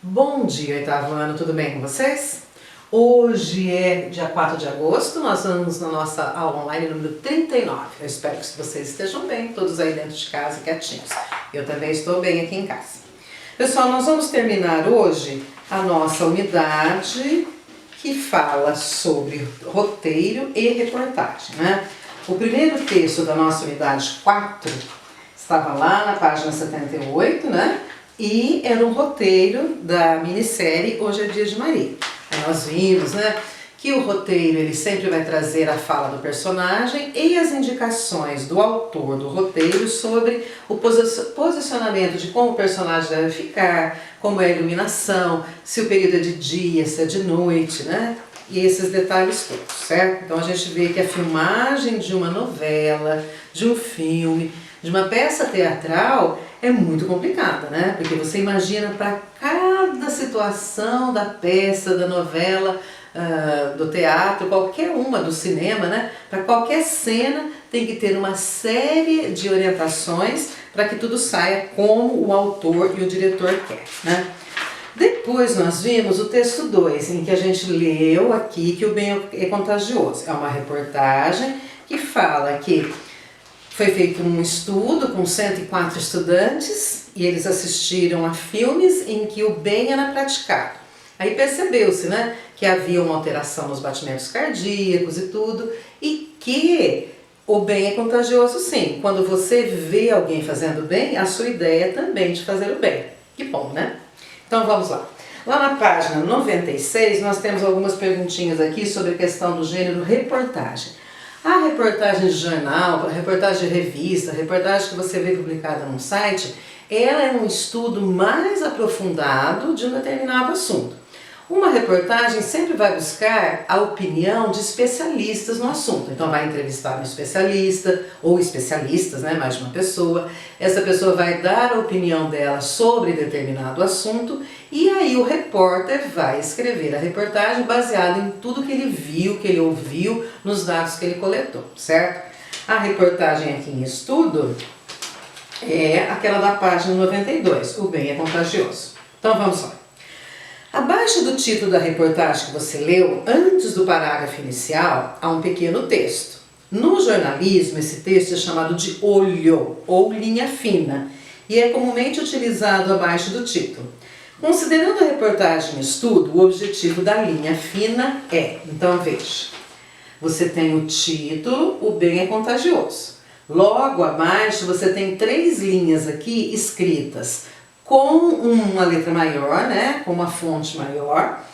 Bom dia, oitavo ano, tudo bem com vocês? Hoje é dia 4 de agosto, nós vamos na nossa aula online número 39. Eu espero que vocês estejam bem, todos aí dentro de casa, quietinhos. Eu também estou bem aqui em casa. Pessoal, nós vamos terminar hoje a nossa unidade que fala sobre roteiro e reportagem, né? O primeiro texto da nossa unidade 4 estava lá na página 78, né? E era um roteiro da minissérie Hoje é Dia de Maria. Aí nós vimos, né, que o roteiro ele sempre vai trazer a fala do personagem e as indicações do autor do roteiro sobre o posicionamento de como o personagem deve ficar, como é a iluminação, se o período é de dia, se é de noite, né? E esses detalhes todos, certo? Então a gente vê que a filmagem de uma novela, de um filme, de uma peça teatral é muito complicada, né? Porque você imagina para cada situação da peça, da novela, do teatro, qualquer uma, do cinema, né? Para qualquer cena tem que ter uma série de orientações para que tudo saia como o autor e o diretor quer, né? Depois nós vimos o texto 2, em que a gente leu aqui que o bem é contagioso. É uma reportagem que fala que foi feito um estudo com 104 estudantes e eles assistiram a filmes em que o bem era praticado. Aí percebeu-se, né, que havia uma alteração nos batimentos cardíacos e tudo, e que o bem é contagioso sim. Quando você vê alguém fazendo bem, a sua ideia é também de fazer o bem. Que bom, né? Então vamos lá. Lá na página 96 nós temos algumas perguntinhas aqui sobre a questão do gênero reportagem. A reportagem de jornal, a reportagem de revista, a reportagem que você vê publicada num site, ela é um estudo mais aprofundado de um determinado assunto. Uma reportagem sempre vai buscar a opinião de especialistas no assunto. Então vai entrevistar um especialista ou especialistas, né, mais de uma pessoa. Essa pessoa vai dar a opinião dela sobre determinado assunto e aí o repórter vai escrever a reportagem baseada em tudo que ele viu, que ele ouviu, nos dados que ele coletou, certo? A reportagem aqui em estudo é aquela da página 92, o bem é contagioso. Então vamos lá. Abaixo do título da reportagem que você leu, antes do parágrafo inicial, há um pequeno texto. No jornalismo, esse texto é chamado de olho ou linha fina e é comumente utilizado abaixo do título. Considerando a reportagem em estudo, o objetivo da linha fina é, então veja, você tem o título, o bem é contagioso. Logo abaixo você tem 3 linhas aqui escritas com uma letra maior, né, com uma fonte maior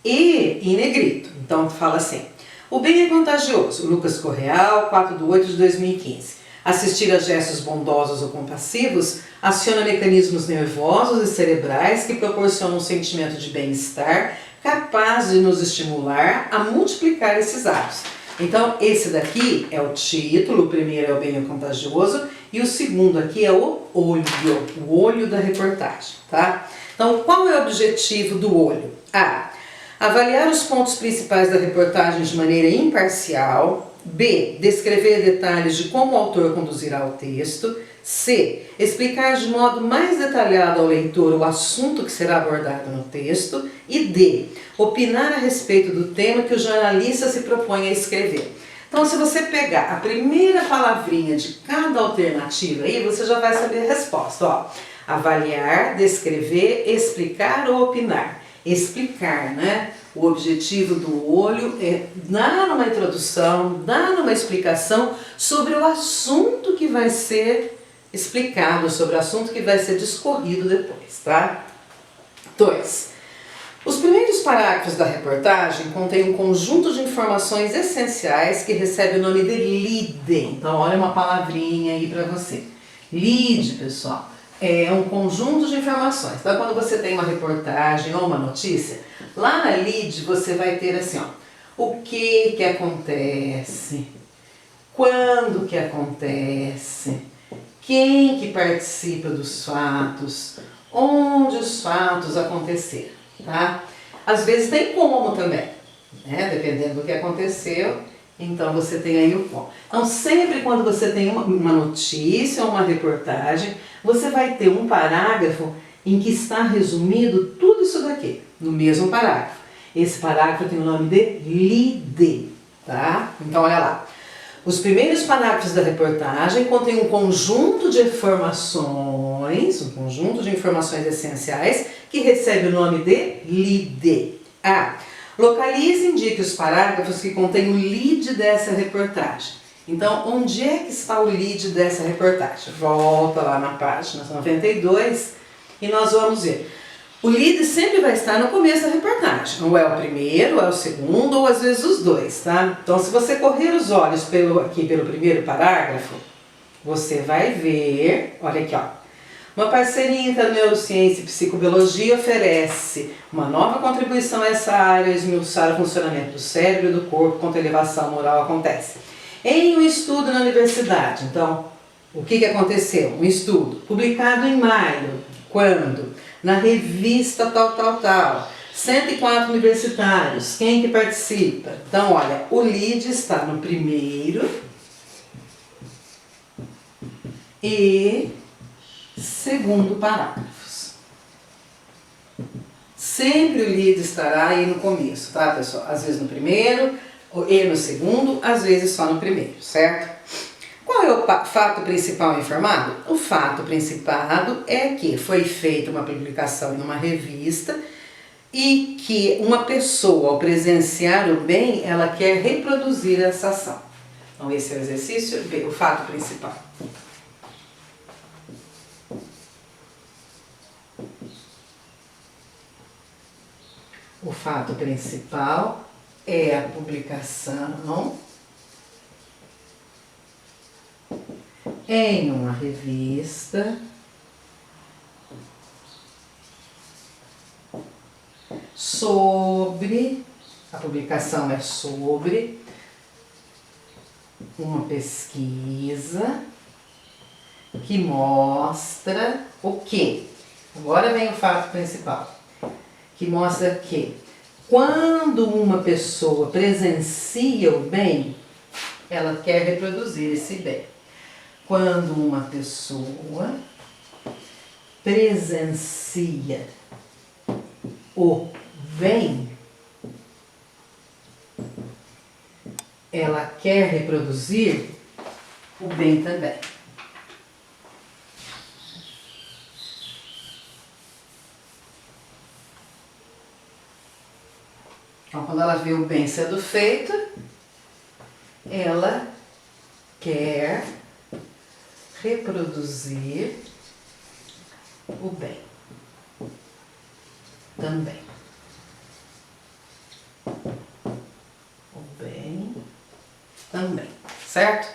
e em negrito. Então fala assim: o bem é contagioso, Lucas Correal, 4/8/2015. Assistir a gestos bondosos ou compassivos aciona mecanismos nervosos e cerebrais que proporcionam um sentimento de bem-estar capaz de nos estimular a multiplicar esses atos. Então esse daqui é o título, o primeiro é o bem contagioso e o segundo aqui é o olho da reportagem, tá? Então qual é o objetivo do olho? A. Avaliar os pontos principais da reportagem de maneira imparcial. B. Descrever detalhes de como o autor conduzirá o texto. C. Explicar de modo mais detalhado ao leitor o assunto que será abordado no texto. E D. Opinar a respeito do tema que o jornalista se propõe a escrever. Então, se você pegar a primeira palavrinha de cada alternativa aí, você já vai saber a resposta. Ó, avaliar, descrever, explicar ou opinar. Explicar, né? O objetivo do olho é dar uma introdução, dar uma explicação sobre o assunto que vai ser explicado, sobre o assunto que vai ser discorrido depois, tá? 2. Os primeiros parágrafos da reportagem contêm um conjunto de informações essenciais que recebe o nome de lead. Então, olha uma palavrinha aí para você. Lead, pessoal, é um conjunto de informações. Então, quando você tem uma reportagem ou uma notícia, lá na lead você vai ter assim, ó, o que acontece, quando que acontece, quem que participa dos fatos, onde os fatos aconteceram, tá? Às vezes tem como também, né? Dependendo do que aconteceu, então você tem aí o como. Então sempre quando você tem uma notícia ou uma reportagem, você vai ter um parágrafo em que está resumido tudo isso daqui, no mesmo parágrafo. Esse parágrafo tem o nome de lide, tá? Então olha lá. Os primeiros parágrafos da reportagem contêm um conjunto de informações essenciais que recebe o nome de lide. Localize e indique os parágrafos que contêm o lead dessa reportagem. Então, onde é que está o lead dessa reportagem? Volta lá na página 92 e nós vamos ver. O lead sempre vai estar no começo da reportagem. Ou é o primeiro, ou é o segundo, ou às vezes os dois, tá? Então, se você correr os olhos aqui pelo primeiro parágrafo, você vai ver, olha aqui, ó. Uma parceria entre a neurociência e psicobiologia oferece uma nova contribuição a essa área, esmiuçar o funcionamento do cérebro e do corpo quando a elevação moral acontece. Em um estudo na universidade, então, o que aconteceu? Um estudo publicado em maio, quando? Na revista tal, 104 universitários, quem que participa? Então, olha, o lead está no primeiro e segundo parágrafos. Sempre o lead estará aí no começo, tá, pessoal? Às vezes no primeiro, e no segundo, às vezes só no primeiro, certo? Qual é o fato principal informado? O fato principal é que foi feita uma publicação em uma revista e que uma pessoa, ao presenciar o bem, ela quer reproduzir essa ação. Então esse é o exercício B, o fato principal. O fato principal é a publicação em uma revista sobre, a publicação é sobre uma pesquisa que mostra o quê? Agora vem o fato principal, que mostra que quando uma pessoa presencia o bem, ela quer reproduzir esse bem. Quando uma pessoa presencia o bem, ela quer reproduzir o bem também. Então, quando ela vê o bem sendo feito, ela quer reproduzir o bem também. O bem também, certo?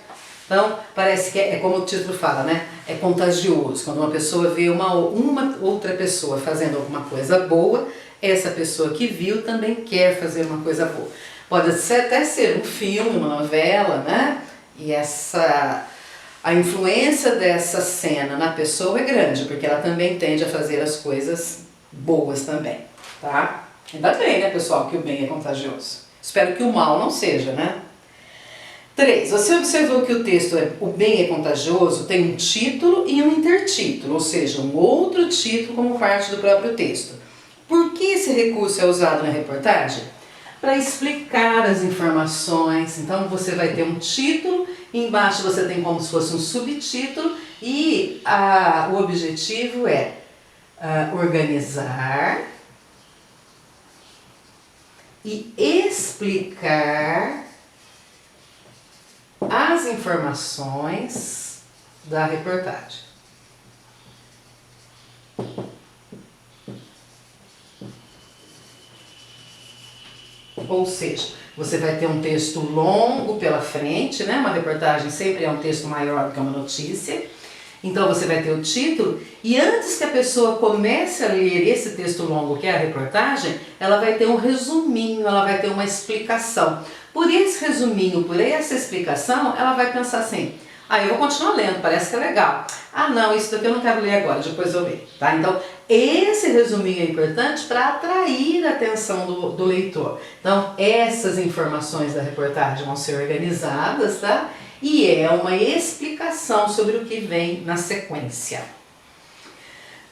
Então, parece que é como o título fala, né? É contagioso. Quando uma pessoa vê uma outra pessoa fazendo alguma coisa boa, essa pessoa que viu também quer fazer uma coisa boa. Pode até ser um filme, uma novela, né? E a influência dessa cena na pessoa é grande, porque ela também tende a fazer as coisas boas também, tá? Ainda bem, né, pessoal, que o bem é contagioso. Espero que o mal não seja, né? 3. Você observou que o texto O Bem é Contagioso tem um título e um intertítulo, ou seja, um outro título como parte do próprio texto. Por que esse recurso é usado na reportagem? Para explicar as informações. Então você vai ter um título, embaixo você tem como se fosse um subtítulo e o objetivo é organizar e explicar as informações da reportagem. Ou seja, você vai ter um texto longo pela frente, né? Uma reportagem sempre é um texto maior do que uma notícia. Então você vai ter o título e antes que a pessoa comece a ler esse texto longo que é a reportagem, ela vai ter um resuminho, ela vai ter uma explicação. Por esse resuminho, por essa explicação, ela vai pensar assim: eu vou continuar lendo, parece que é legal. Não, isso daqui eu não quero ler agora, depois eu leio, tá? Então, esse resuminho é importante para atrair a atenção do leitor. Então, essas informações da reportagem vão ser organizadas, tá? E é uma explicação sobre o que vem na sequência.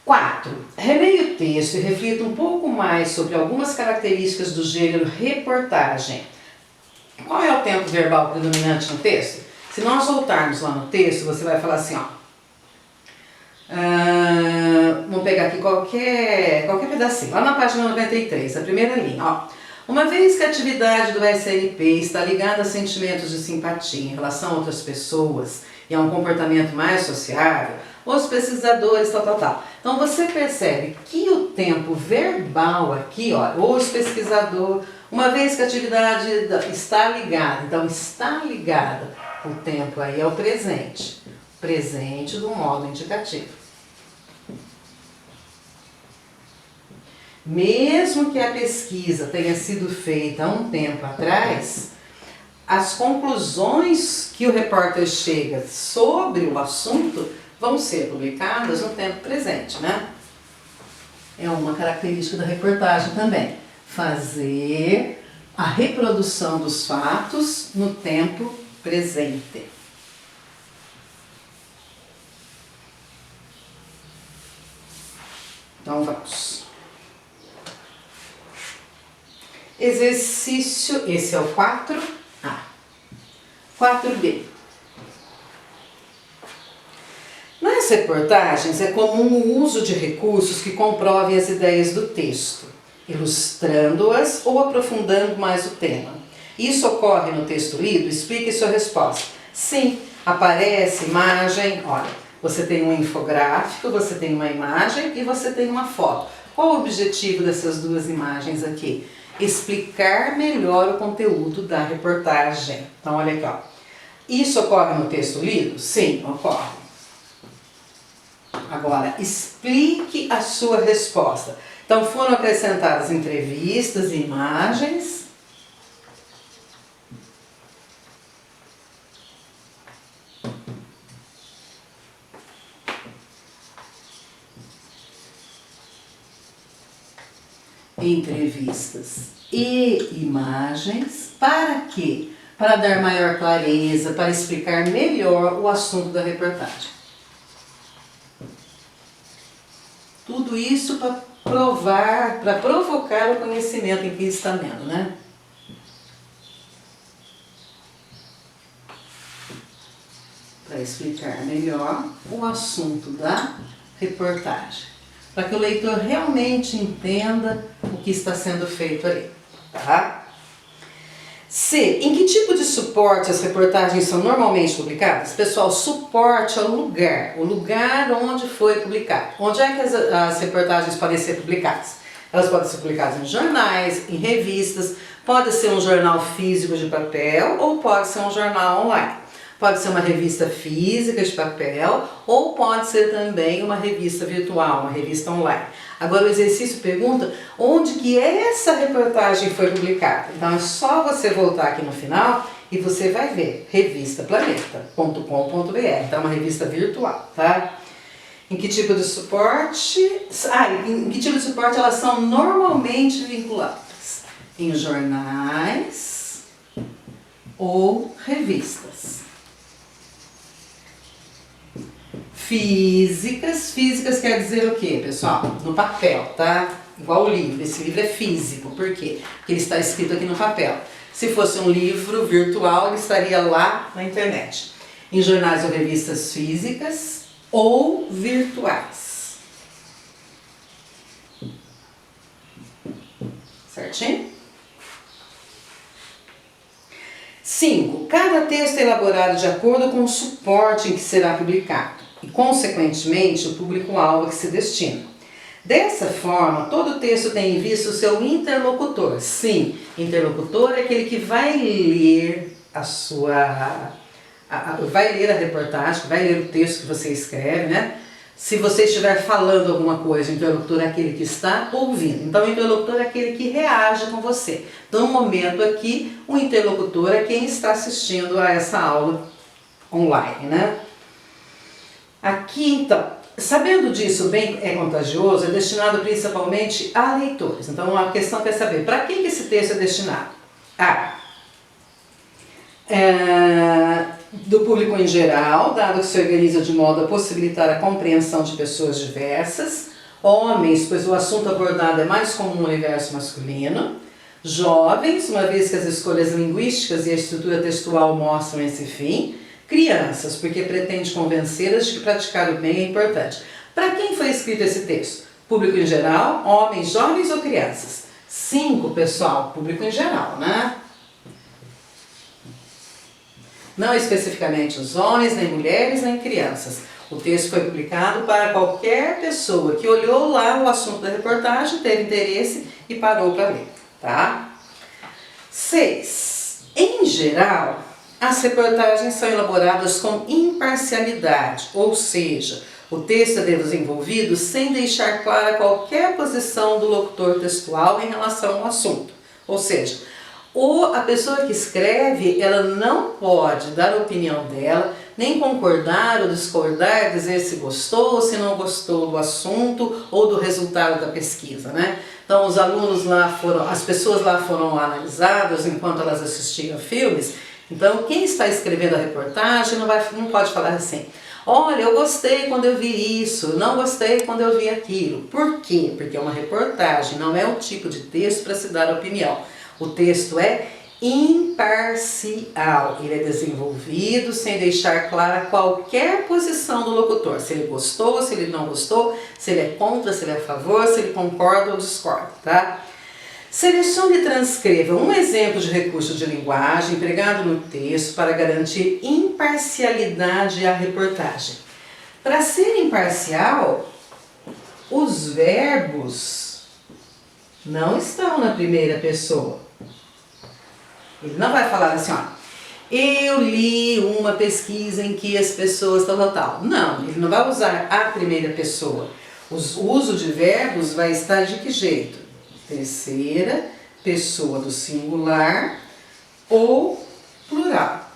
4. Releia o texto e reflita um pouco mais sobre algumas características do gênero reportagem. Qual é o tempo verbal predominante no texto? Se nós voltarmos lá no texto, você vai falar assim, ó. Vamos pegar aqui qualquer pedacinho. Lá na página 93, a primeira linha, ó. Uma vez que a atividade do SNP está ligada a sentimentos de simpatia em relação a outras pessoas e a um comportamento mais sociável, os pesquisadores, tal. Então você percebe que o tempo verbal aqui, ó, os pesquisadores, uma vez que a atividade está ligada, então está ligada, o tempo aí é o presente do modo indicativo. Mesmo que a pesquisa tenha sido feita há um tempo atrás, as conclusões que o repórter chega sobre o assunto vão ser publicadas no tempo presente, né? É uma característica da reportagem também. Fazer a reprodução dos fatos no tempo presente. Então vamos. Exercício, esse é o 4A. 4B. Nas reportagens é comum o uso de recursos que comprovem as ideias do texto, ilustrando-as ou aprofundando mais o tema. Isso ocorre no texto lido? Explique sua resposta. Sim, aparece imagem, olha, você tem um infográfico, você tem uma imagem e você tem uma foto. Qual o objetivo dessas duas imagens aqui? Explicar melhor o conteúdo da reportagem. Então olha aqui, ó. Isso ocorre no texto lido? Sim, ocorre. Agora, explique a sua resposta. Então, foram acrescentadas entrevistas e imagens. Entrevistas e imagens. Para quê? Para dar maior clareza, para explicar melhor o assunto da reportagem. Tudo isso para provocar o conhecimento em quem está lendo, né? Para explicar melhor o assunto da reportagem. Para que o leitor realmente entenda o que está sendo feito ali, tá? C. Em que tipo de suporte as reportagens são normalmente publicadas? Pessoal, suporte é o lugar onde foi publicado. Onde é que as reportagens podem ser publicadas? Elas podem ser publicadas em jornais, em revistas, pode ser um jornal físico de papel ou pode ser um jornal online. Pode ser uma revista física de papel ou pode ser também uma revista virtual, uma revista online. Agora o exercício pergunta onde que essa reportagem foi publicada. Então é só você voltar aqui no final e você vai ver revistaplaneta.com.br. Então é uma revista virtual, tá? Em que tipo de suporte? Em que tipo de suporte elas são normalmente vinculadas? Em jornais ou revistas. Físicas quer dizer o quê, pessoal? No papel, tá? Igual o livro, esse livro é físico, por quê? Porque ele está escrito aqui no papel. Se fosse um livro virtual, ele estaria lá na internet. Em jornais ou revistas físicas ou virtuais. Certinho? 5. Cada texto é elaborado de acordo com o suporte em que será publicado e, consequentemente, o público-alvo a que se destina. Dessa forma, todo texto tem em vista o seu interlocutor. Sim, interlocutor é aquele que vai ler vai ler a reportagem, vai ler o texto que você escreve, né? Se você estiver falando alguma coisa, o interlocutor é aquele que está ouvindo. Então, o interlocutor é aquele que reage com você. Então, no momento aqui, o interlocutor é quem está assistindo a essa aula online, né? Aqui, então, sabendo disso, bem é contagioso, é destinado principalmente a leitores. Então, a questão é saber, para quem que esse texto é destinado? Do público em geral, dado que se organiza de modo a possibilitar a compreensão de pessoas diversas. Homens, pois o assunto abordado é mais comum no universo masculino. Jovens, uma vez que as escolhas linguísticas e a estrutura textual mostram esse fim. Crianças, porque pretende convencê-las de que praticar o bem é importante. Para quem foi escrito esse texto? Público em geral, homens, jovens ou crianças? 5, pessoal, público em geral, né? Não especificamente os homens, nem mulheres, nem crianças. O texto foi publicado para qualquer pessoa que olhou lá o assunto da reportagem, teve interesse e parou para ler, tá? 6. Em geral, as reportagens são elaboradas com imparcialidade, ou seja, o texto é desenvolvido sem deixar clara qualquer posição do locutor textual em relação ao assunto. Ou seja, a pessoa que escreve, ela não pode dar a opinião dela, nem concordar ou discordar, dizer se gostou ou se não gostou do assunto ou do resultado da pesquisa, né? Então os alunos lá as pessoas lá foram analisadas enquanto elas assistiam filmes. Então quem está escrevendo a reportagem não pode falar assim: olha, eu gostei quando eu vi isso, não gostei quando eu vi aquilo. Por quê? Porque é uma reportagem, não é um tipo de texto para se dar opinião. O texto é imparcial, ele é desenvolvido sem deixar clara qualquer posição do locutor, se ele gostou, se ele não gostou, se ele é contra, se ele é a favor, se ele concorda ou discorda, tá? Selecione e transcreva um exemplo de recurso de linguagem empregado no texto para garantir imparcialidade à reportagem. Para ser imparcial, os verbos não estão na primeira pessoa. Ele não vai falar assim, ó, eu li uma pesquisa em que as pessoas tal. Não, ele não vai usar a primeira pessoa. O uso de verbos vai estar de que jeito? Terceira pessoa do singular ou plural.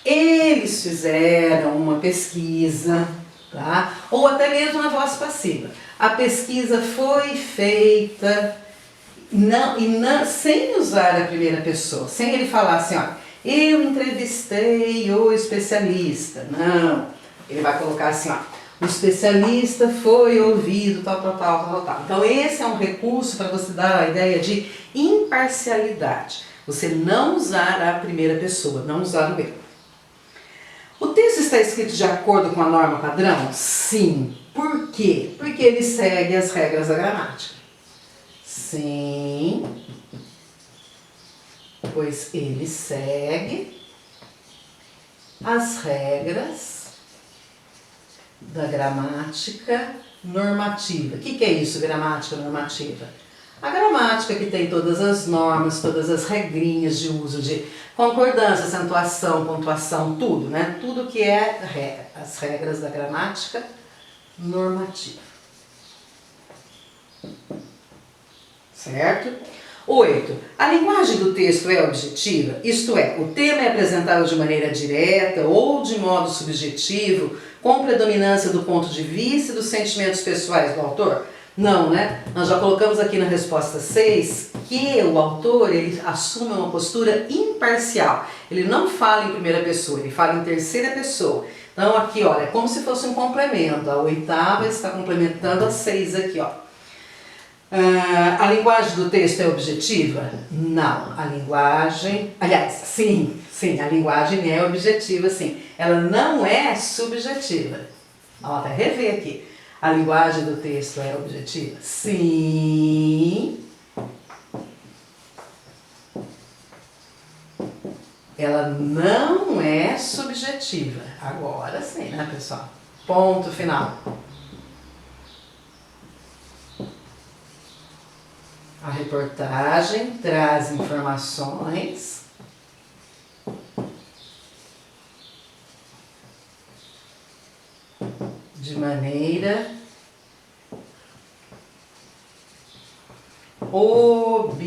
Eles fizeram uma pesquisa, tá? Ou até mesmo na voz passiva. A pesquisa foi feita sem usar a primeira pessoa, sem ele falar assim, ó, eu entrevistei o especialista. Não, ele vai colocar assim, ó, o especialista foi ouvido, tal. Então esse é um recurso para você dar a ideia de imparcialidade. Você não usar a primeira pessoa, não usar o eu. O texto está escrito de acordo com a norma padrão? Sim. Por quê? Porque ele segue as regras da gramática. Sim, pois ele segue as regras da gramática normativa. O que é isso, gramática normativa? A gramática que tem todas as normas, todas as regrinhas de uso de concordância, acentuação, pontuação, tudo, né? Tudo que é regra, as regras da gramática normativa. Certo? 8. A linguagem do texto é objetiva, isto é, o tema é apresentado de maneira direta ou de modo subjetivo, com predominância do ponto de vista e dos sentimentos pessoais do autor? Não, né? Nós já colocamos aqui na resposta 6 que o autor ele assume uma postura imparcial. Ele não fala em primeira pessoa, ele fala em terceira pessoa. Então aqui, olha, é como se fosse um complemento. A 8ª está complementando a 6 aqui, ó. A linguagem do texto é objetiva? Não, a linguagem... Aliás, sim, a linguagem é objetiva, sim. Ela não é subjetiva. Vamos até rever aqui. A linguagem do texto é objetiva? Sim. Ela não é subjetiva. Agora sim, né, pessoal? Ponto final. A reportagem traz informações de maneira objetiva.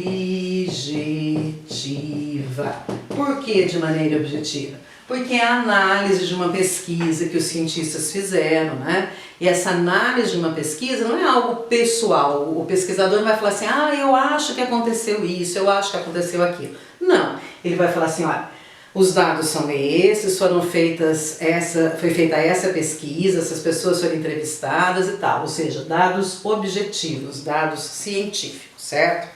Por que de maneira objetiva? Porque é a análise de uma pesquisa que os cientistas fizeram, né? E essa análise de uma pesquisa não é algo pessoal. O pesquisador não vai falar assim, eu acho que aconteceu isso, eu acho que aconteceu aquilo. Não, ele vai falar assim, olha, Os dados são esses, foi feita essa pesquisa, essas pessoas foram entrevistadas e tal, ou seja, dados objetivos, dados científicos, certo?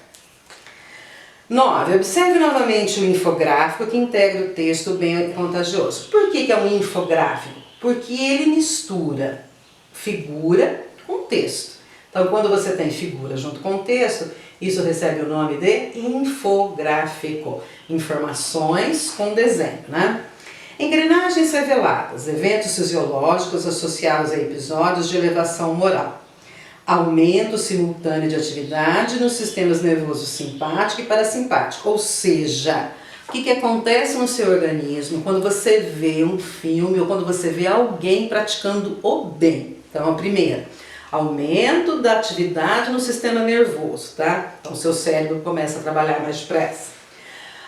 9. Observe novamente o infográfico que integra o texto bem contagioso. Por que é um infográfico? Porque ele mistura figura com texto. Então, quando você tem figura junto com texto, isso recebe o nome de infográfico. Informações com desenho, né? Engrenagens reveladas, eventos fisiológicos associados a episódios de elevação moral. Aumento simultâneo de atividade nos sistemas nervoso simpático e parasimpático, ou seja, o que acontece no seu organismo quando você vê um filme ou quando você vê alguém praticando o bem. Então, a primeira, aumento da atividade no sistema nervoso, tá? Então, seu cérebro começa a trabalhar mais depressa.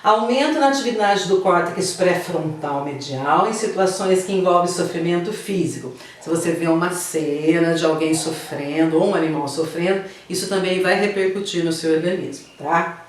Aumento na atividade do córtex pré-frontal medial em situações que envolvem sofrimento físico. Se você vê uma cena de alguém sofrendo ou um animal sofrendo, isso também vai repercutir no seu organismo, tá?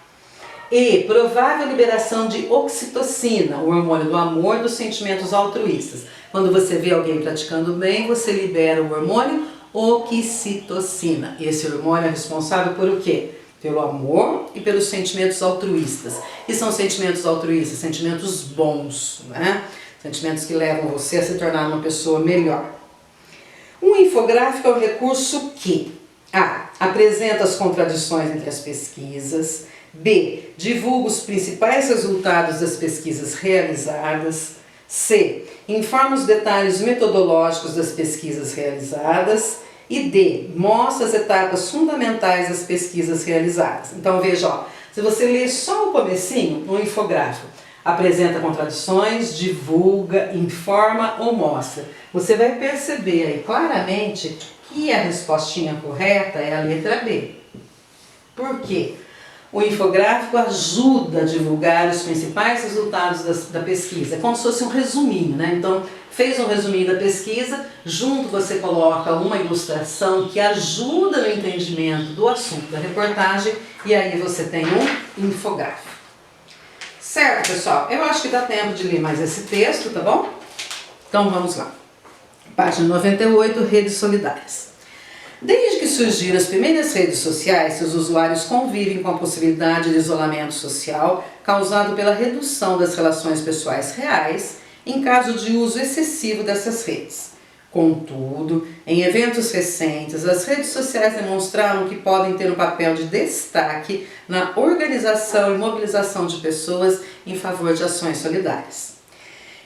E provável liberação de oxitocina, o hormônio do amor, dos sentimentos altruístas. Quando você vê alguém praticando bem, você libera o hormônio oxitocina. Esse hormônio é responsável por o quê? Pelo amor e pelos sentimentos altruístas. E são sentimentos altruístas, sentimentos bons, né? Sentimentos que levam você a se tornar uma pessoa melhor. Um infográfico é um recurso que A. Apresenta as contradições entre as pesquisas. B. Divulga os principais resultados das pesquisas realizadas. C. Informa os detalhes metodológicos das pesquisas realizadas. E D. Mostra as etapas fundamentais das pesquisas realizadas. Então veja, ó, se você ler só o comecinho, no infográfico, apresenta contradições, divulga, informa ou mostra. Você vai perceber aí claramente que a respostinha correta é a letra B. Por quê? O infográfico ajuda a divulgar os principais resultados da pesquisa. É como se fosse um resuminho, né? Então, fez um resuminho da pesquisa, junto você coloca uma ilustração que ajuda no entendimento do assunto da reportagem e aí você tem um infográfico. Certo, pessoal? Eu acho que dá tempo de ler mais esse texto, tá bom? Então vamos lá. Página 98, redes solidárias. Desde que surgiram as primeiras redes sociais, seus usuários convivem com a possibilidade de isolamento social causado pela redução das relações pessoais reais em caso de uso excessivo dessas redes. Contudo, em eventos recentes, as redes sociais demonstraram que podem ter um papel de destaque na organização e mobilização de pessoas em favor de ações solidárias.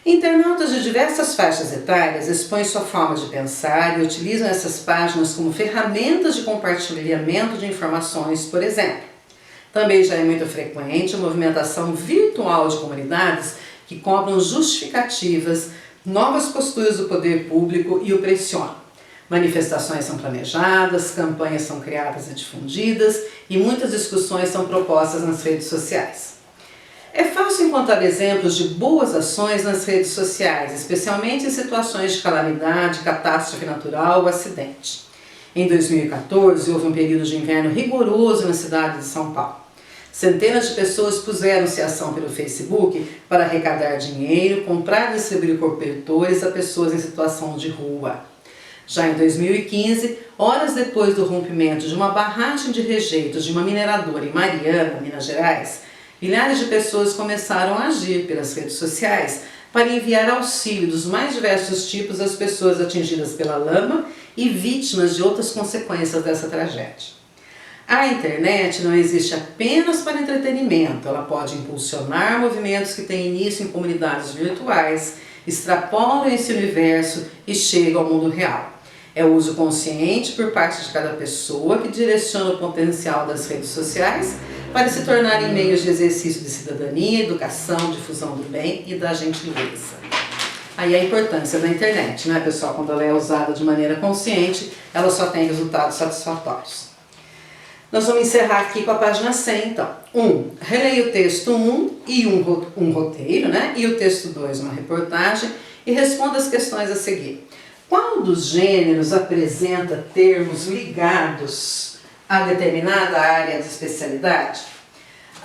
Internautas de diversas faixas etárias expõem sua forma de pensar e utilizam essas páginas como ferramentas de compartilhamento de informações, por exemplo. Também já é muito frequente a movimentação virtual de comunidades que cobram justificativas, novas posturas do poder público e o pressionam. Manifestações são planejadas, campanhas são criadas e difundidas e muitas discussões são propostas nas redes sociais. É fácil encontrar exemplos de boas ações nas redes sociais, especialmente em situações de calamidade, catástrofe natural ou acidente. Em 2014, houve um período de inverno rigoroso na cidade de São Paulo. Centenas de pessoas puseram-se em ação pelo Facebook para arrecadar dinheiro, comprar e distribuir cobertores a pessoas em situação de rua. Já em 2015, horas depois do rompimento de uma barragem de rejeitos de uma mineradora em Mariana, Minas Gerais, milhares de pessoas começaram a agir pelas redes sociais para enviar auxílio dos mais diversos tipos às pessoas atingidas pela lama e vítimas de outras consequências dessa tragédia. A internet não existe apenas para entretenimento, ela pode impulsionar movimentos que têm início em comunidades virtuais, extrapolam esse universo e chegam ao mundo real. É o uso consciente por parte de cada pessoa que direciona o potencial das redes sociais para se tornarem meios de exercício de cidadania, educação, difusão do bem e da gentileza. Aí a importância da internet, né, pessoal? Quando ela é usada de maneira consciente, ela só tem resultados satisfatórios. Nós vamos encerrar aqui com a página 100, então. 1. Releia o texto 1 e um roteiro, né? E o texto 2, uma reportagem, e responda as questões a seguir. Qual dos gêneros apresenta termos ligados a determinada área de especialidade?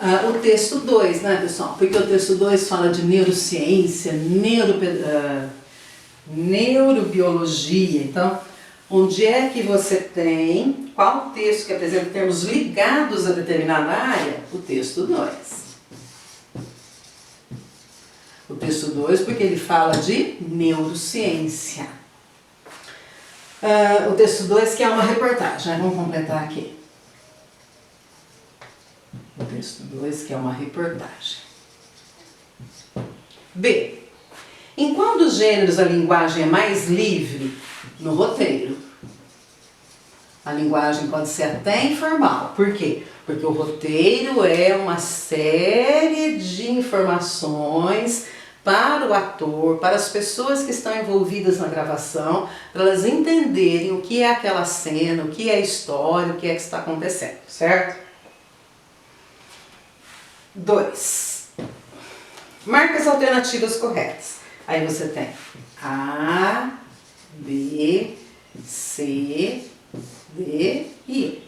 O texto 2, né, pessoal? Porque o texto 2 fala de neurociência, neurobiologia. Então, onde é que você tem, qual texto que apresenta termos ligados a determinada área? O texto 2. O texto 2, porque ele fala de neurociência. O texto 2, que é uma reportagem, né? Vamos completar aqui. O texto 2, que é uma reportagem. B. Em qual dos gêneros a linguagem é mais livre? No roteiro. A linguagem pode ser até informal. Por quê? Porque o roteiro é uma série de informações para o ator, para as pessoas que estão envolvidas na gravação, para elas entenderem o que é aquela cena, o que é a história, o que é que está acontecendo, certo? 2. Marque as alternativas corretas. Aí você tem A, B, C, D e E.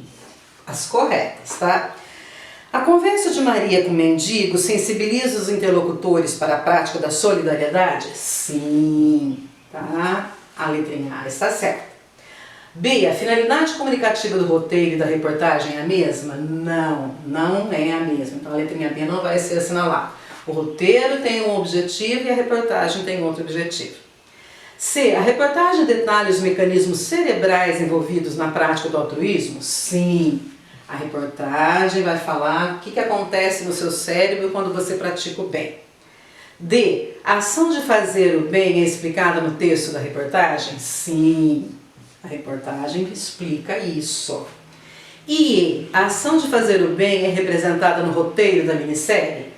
As corretas, tá? A conversa de Maria com o mendigo sensibiliza os interlocutores para a prática da solidariedade? Sim, tá? A letrinha A está certa. B. A finalidade comunicativa do roteiro e da reportagem é a mesma? Não, não é a mesma. Então a letrinha B não vai ser assinalada. O roteiro tem um objetivo e a reportagem tem outro objetivo. C. A reportagem detalha os mecanismos cerebrais envolvidos na prática do altruísmo? Sim. A reportagem vai falar o que acontece no seu cérebro quando você pratica o bem. D. A ação de fazer o bem é explicada no texto da reportagem? Sim. A reportagem explica isso. E a ação de fazer o bem é representada no roteiro da minissérie?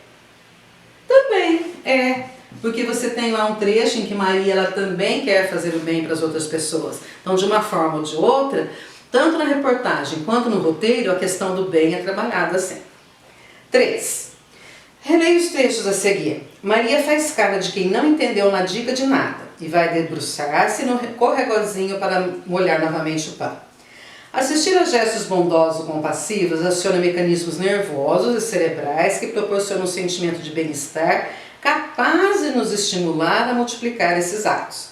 Também é, porque você tem lá um trecho em que Maria ela também quer fazer o bem para as outras pessoas. Então, de uma forma ou de outra, tanto na reportagem quanto no roteiro, a questão do bem é trabalhada assim. 3. Releia os textos a seguir. Maria faz cara de quem não entendeu na dica de nada e vai debruçar-se no corregozinho para molhar novamente o pano. Assistir a gestos bondosos ou compassivos aciona mecanismos nervosos e cerebrais que proporcionam um sentimento de bem-estar capaz de nos estimular a multiplicar esses atos.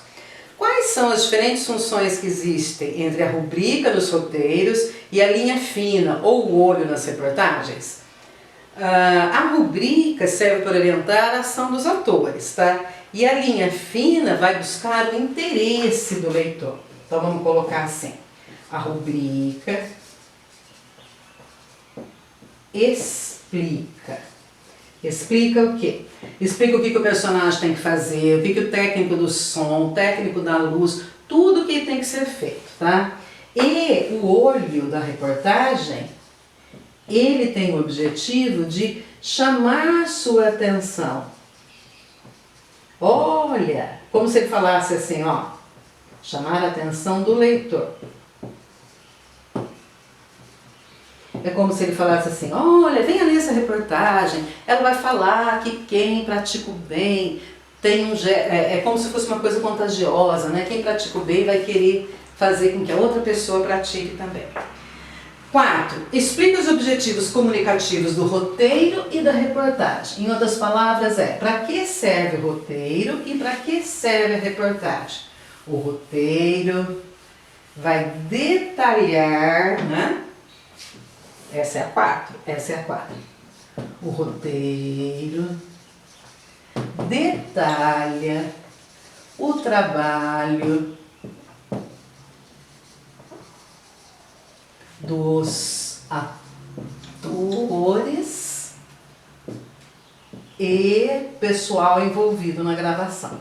Quais são as diferentes funções que existem entre a rubrica nos roteiros e a linha fina ou o olho nas reportagens? A rubrica serve para orientar a ação dos atores, tá? E a linha fina vai buscar o interesse do leitor. Então vamos colocar assim. A rubrica explica. Explica o quê? Explica o que o personagem tem que fazer, o que o técnico do som, o técnico da luz, tudo que tem que ser feito, tá? E o olho da reportagem, ele tem o objetivo de chamar sua atenção. Olha, como se ele falasse assim, ó, chamar a atenção do leitor. É como se ele falasse assim, olha, venha ler essa reportagem, ela vai falar que quem pratica o bem tem é como se fosse uma coisa contagiosa, né? Quem pratica o bem vai querer fazer com que a outra pessoa pratique também. 4. Explica os objetivos comunicativos do roteiro e da reportagem. Em outras palavras, para que serve o roteiro e para que serve a reportagem? O roteiro vai detalhar, né? Essa é a 4. Essa é a 4. O roteiro detalha o trabalho dos atores e pessoal envolvido na gravação.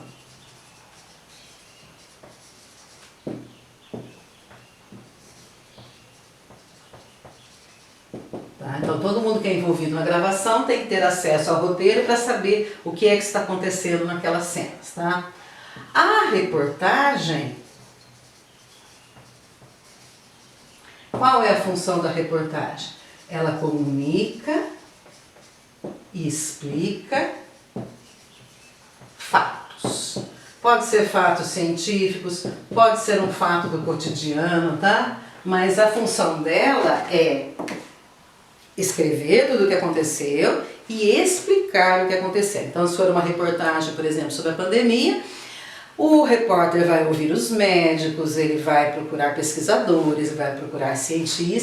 Tá? Então todo mundo que é envolvido na gravação tem que ter acesso ao roteiro para saber o que é que está acontecendo naquelas cenas. Tá? A reportagem, qual é a função da reportagem? Ela comunica e explica fatos. Pode ser fatos científicos, pode ser um fato do cotidiano, tá? Mas a função dela é escrever tudo o que aconteceu e explicar o que aconteceu. Então, se for uma reportagem, por exemplo, sobre a pandemia, o repórter vai ouvir os médicos, ele vai procurar pesquisadores, vai procurar cientistas,